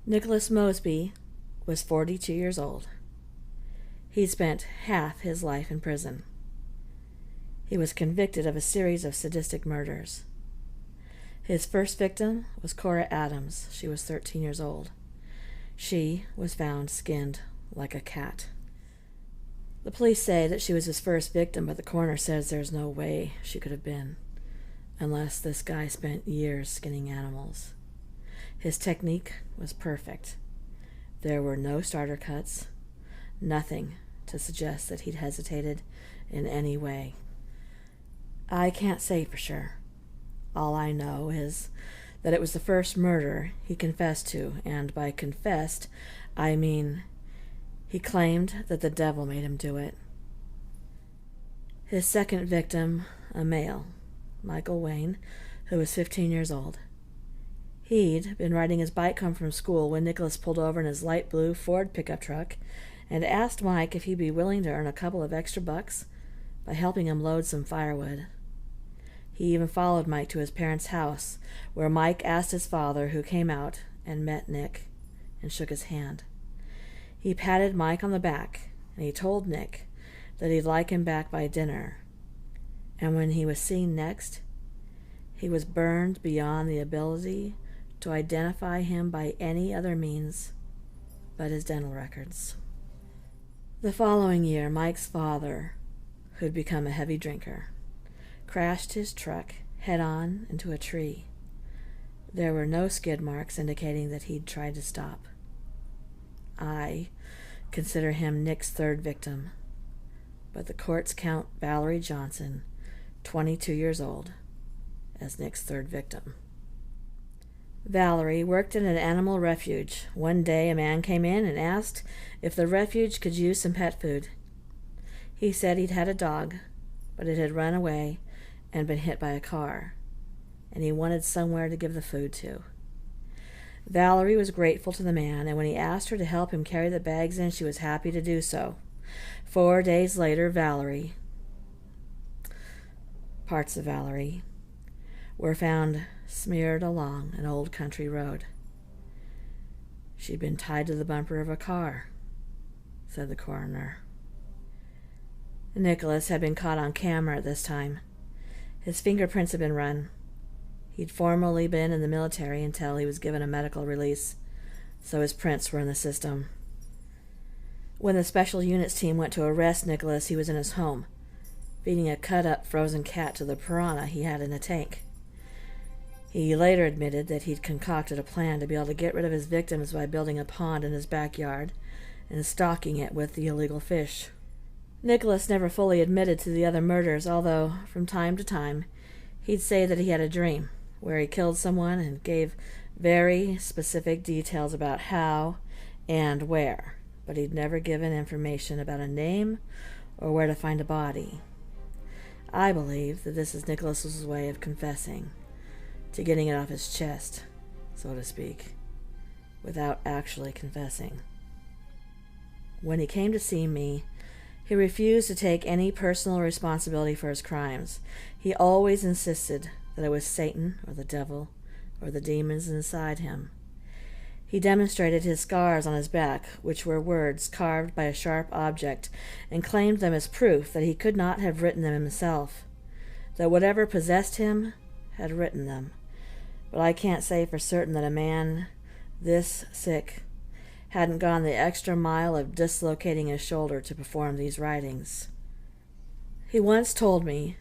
Nicholas Mosby was 42 years old. He'd spent half his life in prison. He was convicted of a series of sadistic murders. His first victim was Cora Adams. She was 13 years old. She was found skinned like a cat. The police say that she was his first victim, but the coroner says there's no way she could have been, unless this guy spent years skinning animals. His technique was perfect. There were no starter cuts, nothing to suggest that he'd hesitated in any way. I can't say for sure. All I know is that it was the first murder he confessed to, and by confessed, I mean he claimed that the devil made him do it. His second victim, a male, Michael Wayne, who was 15 years old. He'd been riding his bike home from school when Nicholas pulled over in his light blue Ford pickup truck and asked Mike if he'd be willing to earn a couple of extra bucks by helping him load some firewood. He even followed Mike to his parents' house, where Mike asked his father, who came out and met Nick and shook his hand. He patted Mike on the back, and he told Nick that he'd like him back by dinner. And when he was seen next, he was burned beyond the ability to identify him by any other means but his dental records. The following year, Mike's father, who'd become a heavy drinker, crashed his truck head-on into a tree. There were no skid marks indicating that he'd tried to stop. I consider him Nick's third victim, but the courts count Valerie Johnson, 22 years old, as Nick's third victim. Valerie worked in an animal refuge. One day a man came in and asked if the refuge could use some pet food. He said he'd had a dog, but it had run away and been hit by a car, and he wanted somewhere to give the food to. Valerie was grateful to the man, and when he asked her to help him carry the bags in, she was happy to do so. 4 days later, parts of Valerie, were found smeared along an old country road. She'd been tied to the bumper of a car, said the coroner. Nicholas had been caught on camera at this time. His fingerprints had been run. He'd formerly been in the military until he was given a medical release, so his prints were in the system. When the special units team went to arrest Nicholas, he was in his home, feeding a cut-up frozen cat to the piranha he had in a tank. He later admitted that he'd concocted a plan to be able to get rid of his victims by building a pond in his backyard and stocking it with the illegal fish. Nicholas never fully admitted to the other murders, although from time to time he'd say that he had a dream where he killed someone and gave very specific details about how and where, but he'd never given information about a name or where to find a body. I believe that this is Nicholas's way of confessing, to getting it off his chest, so to speak, without actually confessing. When he came to see me, he refused to take any personal responsibility for his crimes. He always insisted that it was Satan or the devil or the demons inside him. He demonstrated his scars on his back, which were words carved by a sharp object, and claimed them as proof that he could not have written them himself, that whatever possessed him had written them. But I can't say for certain that a man this sick hadn't gone the extra mile of dislocating his shoulder to perform these writings. He once told me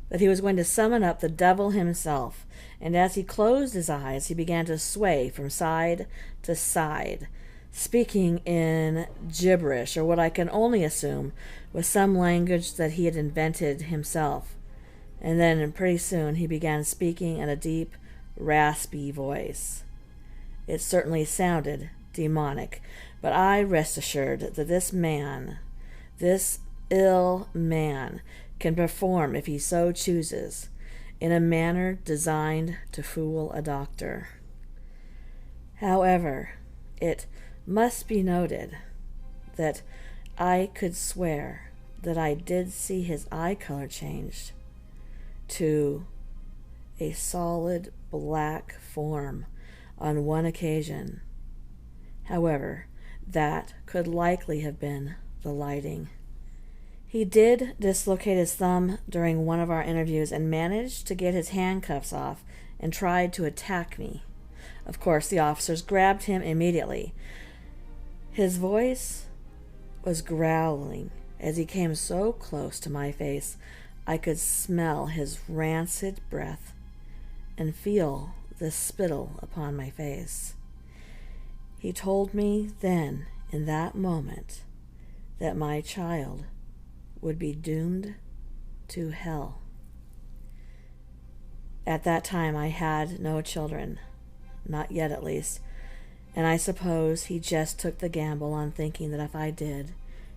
that he was going to summon up the devil himself, and as he closed his eyes, he began to sway from side to side, speaking in gibberish, or what I can only assume was some language that he had invented himself. And then pretty soon he began speaking in a deep, raspy voice. It certainly sounded demonic, but I rest assured that this man, this ill man, can perform, if he so chooses, in a manner designed to fool a doctor. However, it must be noted that I could swear that I did see his eye color changed to a solid black form on one occasion However, that could likely have been the lighting. He did dislocate his thumb during one of our interviews and managed to get his handcuffs off and tried to attack me. Of course, the officers grabbed him immediately. His voice was growling as he came so close to my face I could smell his rancid breath and feel the spittle upon my face. He told me then, in that moment, that my child would be doomed to hell. At that time, I had no children, not yet at least, and I suppose he just took the gamble on thinking that if I did,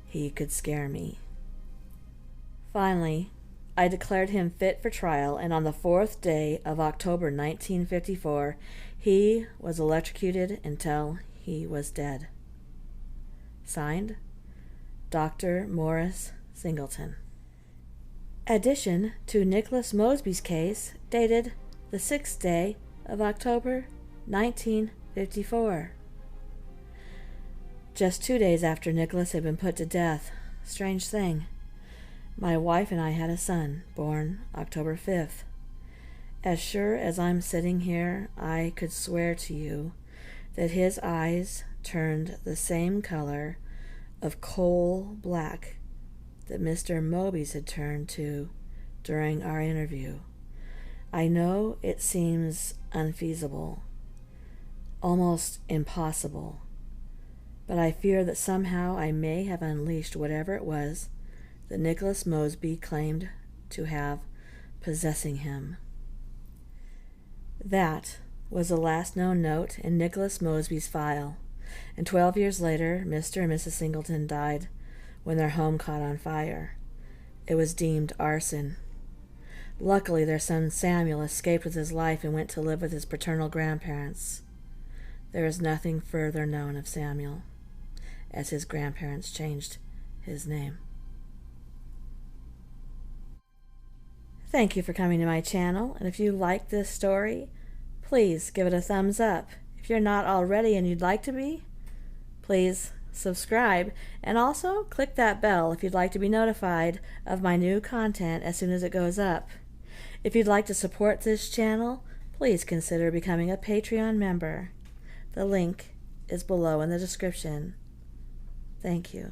he could scare me. Finally, I declared him fit for trial, and on the 4th day of October 1954, he was electrocuted until he was dead. Signed, Dr. Morris Singleton. Addition to Nicholas Mosby's case dated the 6th day of October 1954. Just 2 days after Nicholas had been put to death, strange thing, my wife and I had a son, born October 5th. As sure as I'm sitting here, I could swear to you that his eyes turned the same color of coal black that Mr. Moby's had turned to during our interview. I know it seems unfeasible, almost impossible, but I fear that somehow I may have unleashed whatever it was that Nicholas Mosby claimed to have possessing him. That was the last known note in Nicholas Mosby's file, and 12 years later, Mr. and Mrs. Singleton died when their home caught on fire. It was deemed arson. Luckily, their son Samuel escaped with his life and went to live with his paternal grandparents. There is nothing further known of Samuel, as his grandparents changed his name. Thank you for coming to my channel, and if you like this story, please give it a thumbs up. If you're not already and you'd like to be, please subscribe, and also click that bell if you'd like to be notified of my new content as soon as it goes up. If you'd like to support this channel, please consider becoming a Patreon member. The link is below in the description. Thank you.